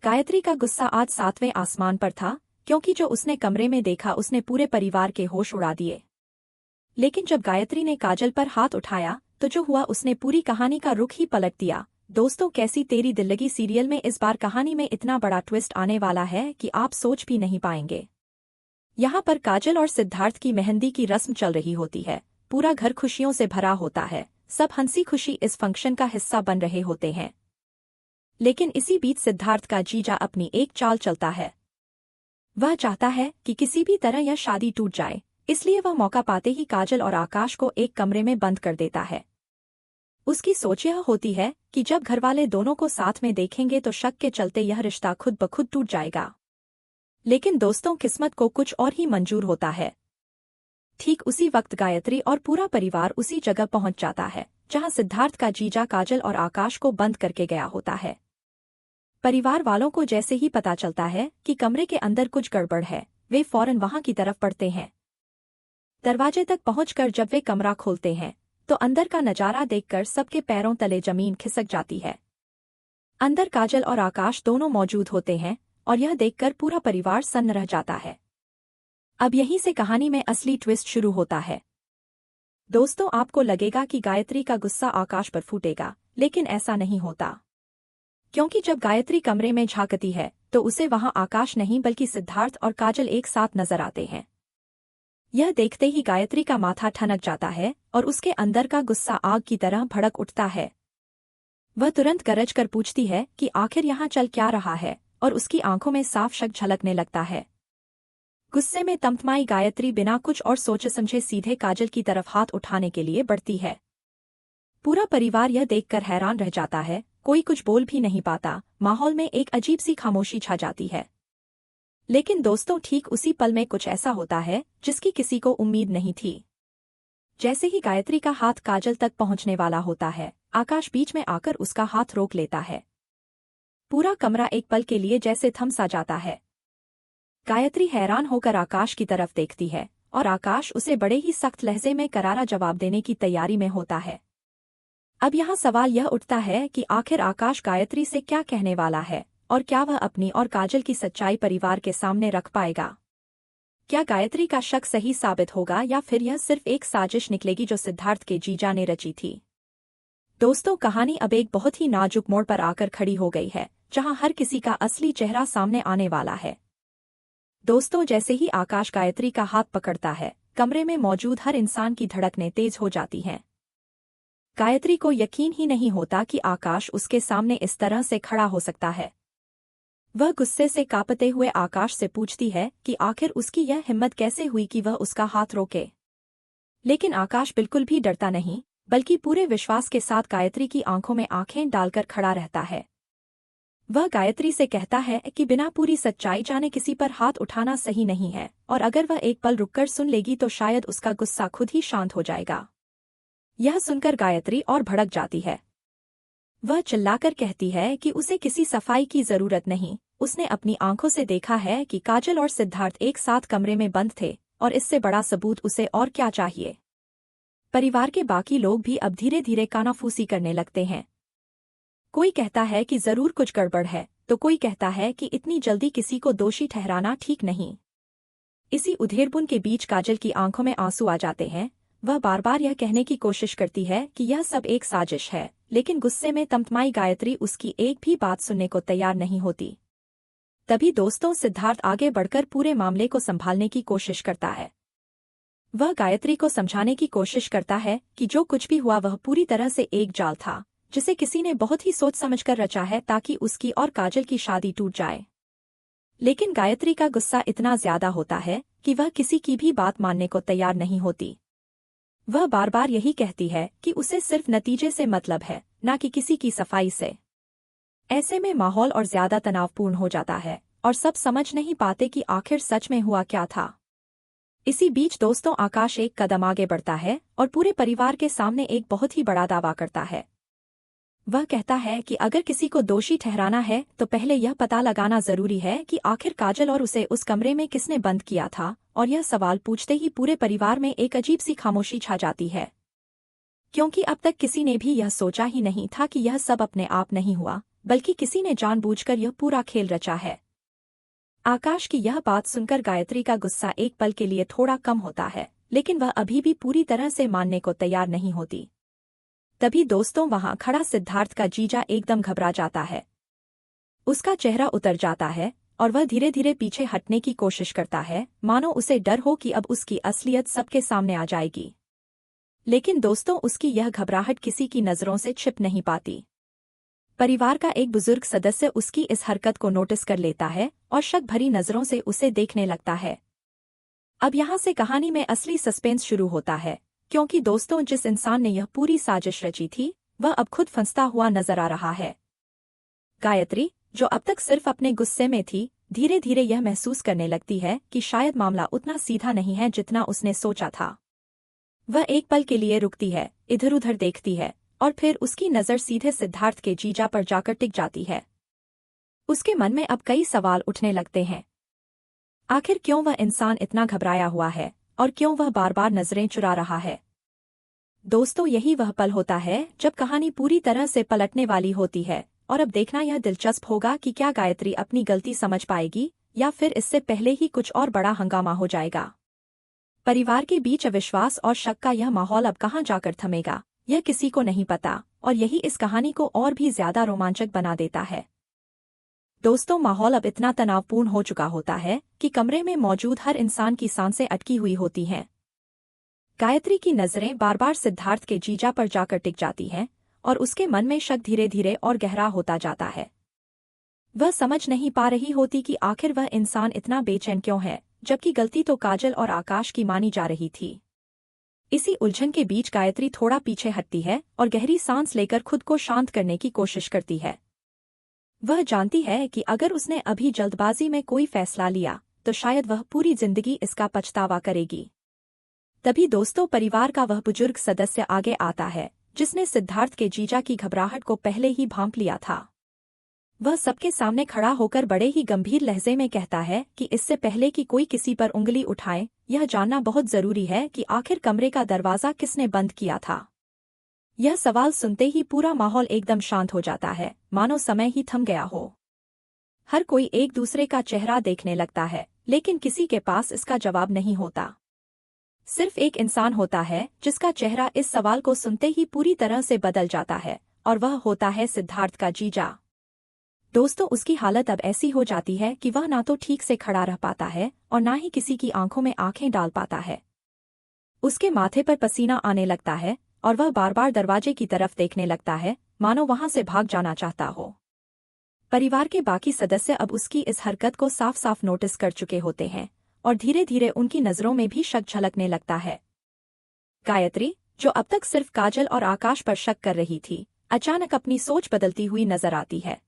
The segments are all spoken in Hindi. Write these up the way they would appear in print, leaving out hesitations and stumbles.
गायत्री का गुस्सा आज 7वें आसमान पर था, क्योंकि जो उसने कमरे में देखा उसने पूरे परिवार के होश उड़ा दिए। लेकिन जब गायत्री ने काजल पर हाथ उठाया तो जो हुआ उसने पूरी कहानी का रुख ही पलट दिया। दोस्तों, कैसी तेरी दिल्लगी सीरियल में इस बार कहानी में इतना बड़ा ट्विस्ट आने वाला है कि आप सोच भी नहीं पाएंगे। यहाँ पर काजल और सिद्धार्थ की मेहंदी की रस्म चल रही होती है। पूरा घर खुशियों से भरा होता है। सब हंसी खुशी इस फंक्शन का हिस्सा बन रहे होते हैं। लेकिन इसी बीच सिद्धार्थ का जीजा अपनी एक चाल चलता है। वह चाहता है कि किसी भी तरह यह शादी टूट जाए, इसलिए वह मौका पाते ही काजल और आकाश को एक कमरे में बंद कर देता है। उसकी सोच यह होती है कि जब घरवाले दोनों को साथ में देखेंगे तो शक के चलते यह रिश्ता खुद ब खुद टूट जाएगा। लेकिन दोस्तों, किस्मत को कुछ और ही मंजूर होता है। ठीक उसी वक्त गायत्री और पूरा परिवार उसी जगह पहुंच जाता है जहां सिद्धार्थ का जीजा काजल और आकाश को बंद करके गया होता है। परिवार वालों को जैसे ही पता चलता है कि कमरे के अंदर कुछ गड़बड़ है, वे फौरन वहां की तरफ बढ़ते हैं। दरवाजे तक पहुंचकर जब वे कमरा खोलते हैं तो अंदर का नजारा देखकर सबके पैरों तले जमीन खिसक जाती है। अंदर काजल और आकाश दोनों मौजूद होते हैं और यह देखकर पूरा परिवार सन्न रह जाता है। अब यहीं से कहानी में असली ट्विस्ट शुरू होता है। दोस्तों, आपको लगेगा कि गायत्री का गुस्सा आकाश पर फूटेगा, लेकिन ऐसा नहीं होता। क्योंकि जब गायत्री कमरे में झांकती है तो उसे वहां आकाश नहीं बल्कि सिद्धार्थ और काजल एक साथ नजर आते हैं। यह देखते ही गायत्री का माथा ठनक जाता है और उसके अंदर का गुस्सा आग की तरह भड़क उठता है। वह तुरंत गरज कर पूछती है कि आखिर यहाँ चल क्या रहा है, और उसकी आंखों में साफ शक झलकने लगता है। गुस्से में तमतमाई गायत्री बिना कुछ और सोचे समझे सीधे काजल की तरफ हाथ उठाने के लिए बढ़ती है। पूरा परिवार यह देखकर हैरान रह जाता है। कोई कुछ बोल भी नहीं पाता। माहौल में एक अजीब सी खामोशी छा जाती है। लेकिन दोस्तों, ठीक उसी पल में कुछ ऐसा होता है जिसकी किसी को उम्मीद नहीं थी। जैसे ही गायत्री का हाथ काजल तक पहुंचने वाला होता है, आकाश बीच में आकर उसका हाथ रोक लेता है। पूरा कमरा एक पल के लिए जैसे थम सा जाता है। गायत्री हैरान होकर आकाश की तरफ देखती है और आकाश उसे बड़े ही सख्त लहजे में करारा जवाब देने की तैयारी में होता है। अब यहाँ सवाल यह उठता है कि आखिर आकाश गायत्री से क्या कहने वाला है, और क्या वह अपनी और काजल की सच्चाई परिवार के सामने रख पाएगा। क्या गायत्री का शक सही साबित होगा या फिर यह सिर्फ एक साजिश निकलेगी जो सिद्धार्थ के जीजा ने रची थी। दोस्तों, कहानी अब एक बहुत ही नाजुक मोड़ पर आकर खड़ी हो गई है, जहां हर किसी का असली चेहरा सामने आने वाला है। दोस्तों, जैसे ही आकाश गायत्री का हाथ पकड़ता है, कमरे में मौजूद हर इंसान की धड़कनें तेज हो जाती हैं। गायत्री को यकीन ही नहीं होता कि आकाश उसके सामने इस तरह से खड़ा हो सकता है। वह गुस्से से कांपते हुए आकाश से पूछती है कि आखिर उसकी यह हिम्मत कैसे हुई कि वह उसका हाथ रोके। लेकिन आकाश बिल्कुल भी डरता नहीं, बल्कि पूरे विश्वास के साथ गायत्री की आंखों में आंखें डालकर खड़ा रहता है। वह गायत्री से कहता है कि बिना पूरी सच्चाई जाने किसी पर हाथ उठाना सही नहीं है, और अगर वह एक पल रुककर सुन लेगी तो शायद उसका गुस्सा खुद ही शांत हो जाएगा। यह सुनकर गायत्री और भड़क जाती है। वह चिल्लाकर कहती है कि उसे किसी सफाई की जरूरत नहीं। उसने अपनी आंखों से देखा है कि काजल और सिद्धार्थ एक साथ कमरे में बंद थे, और इससे बड़ा सबूत उसे और क्या चाहिए। परिवार के बाकी लोग भी अब धीरे धीरे कानाफूसी करने लगते हैं। कोई कहता है कि जरूर कुछ गड़बड़ है, तो कोई कहता है कि इतनी जल्दी किसी को दोषी ठहराना ठीक नहीं। इसी उधेड़बुन के बीच काजल की आंखों में आंसू आ जाते हैं। वह बार बार यह कहने की कोशिश करती है कि यह सब एक साजिश है, लेकिन गुस्से में तमतमाई गायत्री उसकी एक भी बात सुनने को तैयार नहीं होती। तभी दोस्तों, सिद्धार्थ आगे बढ़कर पूरे मामले को संभालने की कोशिश करता है। वह गायत्री को समझाने की कोशिश करता है कि जो कुछ भी हुआ वह पूरी तरह से एक जाल था, जिसे किसी ने बहुत ही सोच समझकर रचा है ताकि उसकी और काजल की शादी टूट जाए। लेकिन गायत्री का गुस्सा इतना ज्यादा होता है कि वह किसी की भी बात मानने को तैयार नहीं होती। वह बार बार यही कहती है कि उसे सिर्फ नतीजे से मतलब है, न कि किसी की सफाई से। ऐसे में माहौल और ज्यादा तनावपूर्ण हो जाता है और सब समझ नहीं पाते कि आखिर सच में हुआ क्या था। इसी बीच दोस्तों, आकाश एक कदम आगे बढ़ता है और पूरे परिवार के सामने एक बहुत ही बड़ा दावा करता है। वह कहता है कि अगर किसी को दोषी ठहराना है तो पहले यह पता लगाना जरूरी है कि आखिर काजल और उसे उस कमरे में किसने बंद किया था। और यह सवाल पूछते ही पूरे परिवार में एक अजीब सी खामोशी छा जाती है, क्योंकि अब तक किसी ने भी यह सोचा ही नहीं था कि यह सब अपने आप नहीं हुआ, बल्कि किसी ने जानबूझकर यह पूरा खेल रचा है। आकाश की यह बात सुनकर गायत्री का गुस्सा एक पल के लिए थोड़ा कम होता है, लेकिन वह अभी भी पूरी तरह से मानने को तैयार नहीं होती। तभी दोस्तों वहां खड़ा सिद्धार्थ का जीजा एकदम घबरा जाता है। उसका चेहरा उतर जाता है और वह धीरे धीरे पीछे हटने की कोशिश करता है, मानो उसे डर हो कि अब उसकी असलियत सबके सामने आ जाएगी। लेकिन दोस्तों उसकी यह घबराहट किसी की नजरों से छिप नहीं पाती। परिवार का एक बुजुर्ग सदस्य उसकी इस हरकत को नोटिस कर लेता है और शक भरी नजरों से उसे देखने लगता है। अब यहाँ से कहानी में असली सस्पेंस शुरू होता है, क्योंकि दोस्तों जिस इंसान ने यह पूरी साजिश रची थी वह अब खुद फंसता हुआ नजर आ रहा है। गायत्री, जो अब तक सिर्फ अपने गुस्से में थी, धीरे धीरे यह महसूस करने लगती है कि शायद मामला उतना सीधा नहीं है जितना उसने सोचा था। वह एक पल के लिए रुकती है, इधर उधर देखती है और फिर उसकी नज़र सीधे सिद्धार्थ के जीजा पर जाकर टिक जाती है। उसके मन में अब कई सवाल उठने लगते हैं। आखिर क्यों वह इंसान इतना घबराया हुआ है और क्यों वह बार बार नजरें चुरा रहा है। दोस्तों यही वह पल होता है जब कहानी पूरी तरह से पलटने वाली होती है और अब देखना यह दिलचस्प होगा कि क्या गायत्री अपनी गलती समझ पाएगी या फिर इससे पहले ही कुछ और बड़ा हंगामा हो जाएगा। परिवार के बीच अविश्वास और शक का यह माहौल अब कहाँ जाकर थमेगा, यह किसी को नहीं पता और यही इस कहानी को और भी ज्यादा रोमांचक बना देता है। दोस्तों माहौल अब इतना तनावपूर्ण हो चुका होता है कि कमरे में मौजूद हर इंसान की सांसें अटकी हुई होती हैं। गायत्री की नजरें बार बार सिद्धार्थ के जीजा पर जाकर टिक जाती हैं और उसके मन में शक धीरे धीरे और गहरा होता जाता है। वह समझ नहीं पा रही होती कि आखिर वह इंसान इतना बेचैन क्यों है, जबकि गलती तो काजल और आकाश की मानी जा रही थी। इसी उलझन के बीच गायत्री थोड़ा पीछे हटती है और गहरी सांस लेकर खुद को शांत करने की कोशिश करती है। वह जानती है कि अगर उसने अभी जल्दबाजी में कोई फैसला लिया तो शायद वह पूरी जिंदगी इसका पछतावा करेगी। तभी दोस्तों परिवार का वह बुजुर्ग सदस्य आगे आता है जिसने सिद्धार्थ के जीजा की घबराहट को पहले ही भांप लिया था। वह सबके सामने खड़ा होकर बड़े ही गंभीर लहजे में कहता है कि इससे पहले कि कोई किसी पर उंगली उठाए, यह जानना बहुत जरूरी है कि आखिर कमरे का दरवाजा किसने बंद किया था। यह सवाल सुनते ही पूरा माहौल एकदम शांत हो जाता है, मानो समय ही थम गया हो। हर कोई एक दूसरे का चेहरा देखने लगता है, लेकिन किसी के पास इसका जवाब नहीं होता। सिर्फ एक इंसान होता है जिसका चेहरा इस सवाल को सुनते ही पूरी तरह से बदल जाता है और वह होता है सिद्धार्थ का जीजा। दोस्तों उसकी हालत अब ऐसी हो जाती है कि वह ना तो ठीक से खड़ा रह पाता है और ना ही किसी की आंखों में आंखें डाल पाता है। उसके माथे पर पसीना आने लगता है और वह बार बार दरवाजे की तरफ देखने लगता है, मानो वहां से भाग जाना चाहता हो। परिवार के बाकी सदस्य अब उसकी इस हरकत को साफ साफ नोटिस कर चुके होते हैं और धीरे धीरे उनकी नजरों में भी शक झलकने लगता है। गायत्री, जो अब तक सिर्फ काजल और आकाश पर शक कर रही थी, अचानक अपनी सोच बदलती हुई नजर आती है।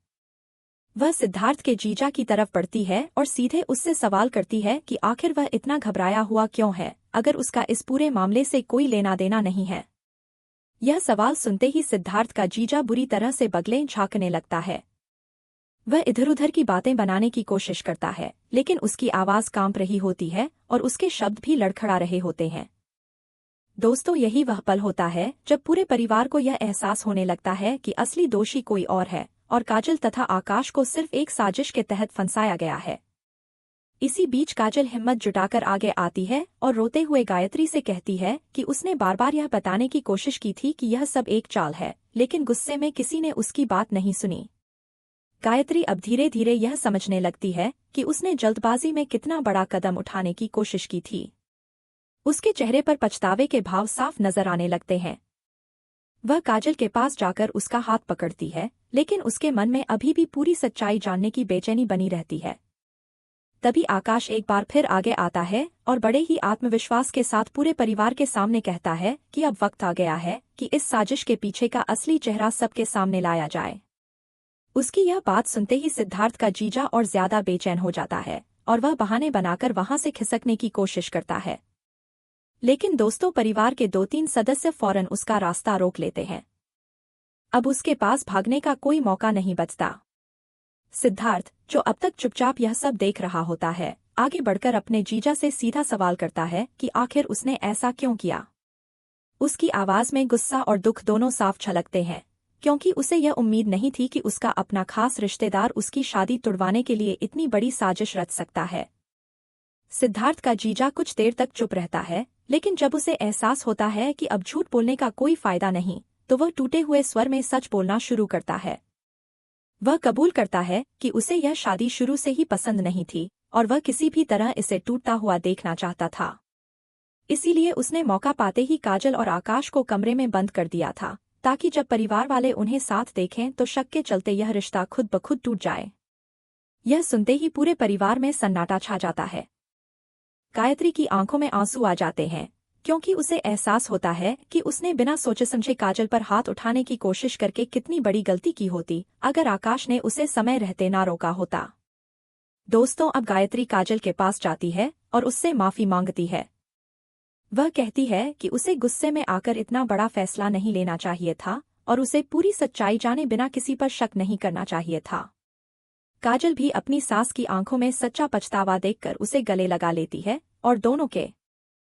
वह सिद्धार्थ के जीजा की तरफ बढ़ती है और सीधे उससे सवाल करती है कि आखिर वह इतना घबराया हुआ क्यों है, अगर उसका इस पूरे मामले से कोई लेना देना नहीं है। यह सवाल सुनते ही सिद्धार्थ का जीजा बुरी तरह से बगलें झांकने लगता है। वह इधर उधर की बातें बनाने की कोशिश करता है, लेकिन उसकी आवाज कांप रही होती है और उसके शब्द भी लड़खड़ा रहे होते हैं। दोस्तों यही वह पल होता है जब पूरे परिवार को यह एहसास होने लगता है कि असली दोषी कोई और है और काजल तथा आकाश को सिर्फ एक साजिश के तहत फंसाया गया है। इसी बीच काजल हिम्मत जुटाकर आगे आती है और रोते हुए गायत्री से कहती है कि उसने बार बार यह बताने की कोशिश की थी कि यह सब एक चाल है, लेकिन गुस्से में किसी ने उसकी बात नहीं सुनी। गायत्री अब धीरे धीरे यह समझने लगती है कि उसने जल्दबाजी में कितना बड़ा कदम उठाने की कोशिश की थी। उसके चेहरे पर पछतावे के भाव साफ नजर आने लगते हैं। वह काजल के पास जाकर उसका हाथ पकड़ती है, लेकिन उसके मन में अभी भी पूरी सच्चाई जानने की बेचैनी बनी रहती है। तभी आकाश एक बार फिर आगे आता है और बड़े ही आत्मविश्वास के साथ पूरे परिवार के सामने कहता है कि अब वक्त आ गया है कि इस साजिश के पीछे का असली चेहरा सबके सामने लाया जाए। उसकी यह बात सुनते ही सिद्धार्थ का जीजा और ज्यादा बेचैन हो जाता है और वह बहाने बनाकर वहां से खिसकने की कोशिश करता है। लेकिन दोस्तों परिवार के 2-3 सदस्य फौरन उसका रास्ता रोक लेते हैं। अब उसके पास भागने का कोई मौका नहीं बचता। सिद्धार्थ, जो अब तक चुपचाप यह सब देख रहा होता है, आगे बढ़कर अपने जीजा से सीधा सवाल करता है कि आखिर उसने ऐसा क्यों किया। उसकी आवाज में गुस्सा और दुख दोनों साफ झलकते हैं, क्योंकि उसे यह उम्मीद नहीं थी कि उसका अपना खास रिश्तेदार उसकी शादी तुड़वाने के लिए इतनी बड़ी साजिश रच सकता है। सिद्धार्थ का जीजा कुछ देर तक चुप रहता है, लेकिन जब उसे एहसास होता है कि अब झूठ बोलने का कोई फायदा नहीं, तो वह टूटे हुए स्वर में सच बोलना शुरू करता है। वह कबूल करता है कि उसे यह शादी शुरू से ही पसंद नहीं थी और वह किसी भी तरह इसे टूटता हुआ देखना चाहता था। इसीलिए उसने मौका पाते ही काजल और आकाश को कमरे में बंद कर दिया था, ताकि जब परिवार वाले उन्हें साथ देखें तो शक के चलते यह रिश्ता खुद ब खुद टूट जाए। यह सुनते ही पूरे परिवार में सन्नाटा छा जाता है। गायत्री की आंखों में आंसू आ जाते हैं, क्योंकि उसे एहसास होता है कि उसने बिना सोचे समझे काजल पर हाथ उठाने की कोशिश करके कितनी बड़ी गलती की होती अगर आकाश ने उसे समय रहते ना रोका होता। दोस्तों, अब गायत्री काजल के पास जाती है और उससे माफी मांगती है। वह कहती है कि उसे गुस्से में आकर इतना बड़ा फैसला नहीं लेना चाहिए था और उसे पूरी सच्चाई जाने बिना किसी पर शक नहीं करना चाहिए था। काजल भी अपनी सास की आंखों में सच्चा पछतावा देखकर उसे गले लगा लेती है और दोनों के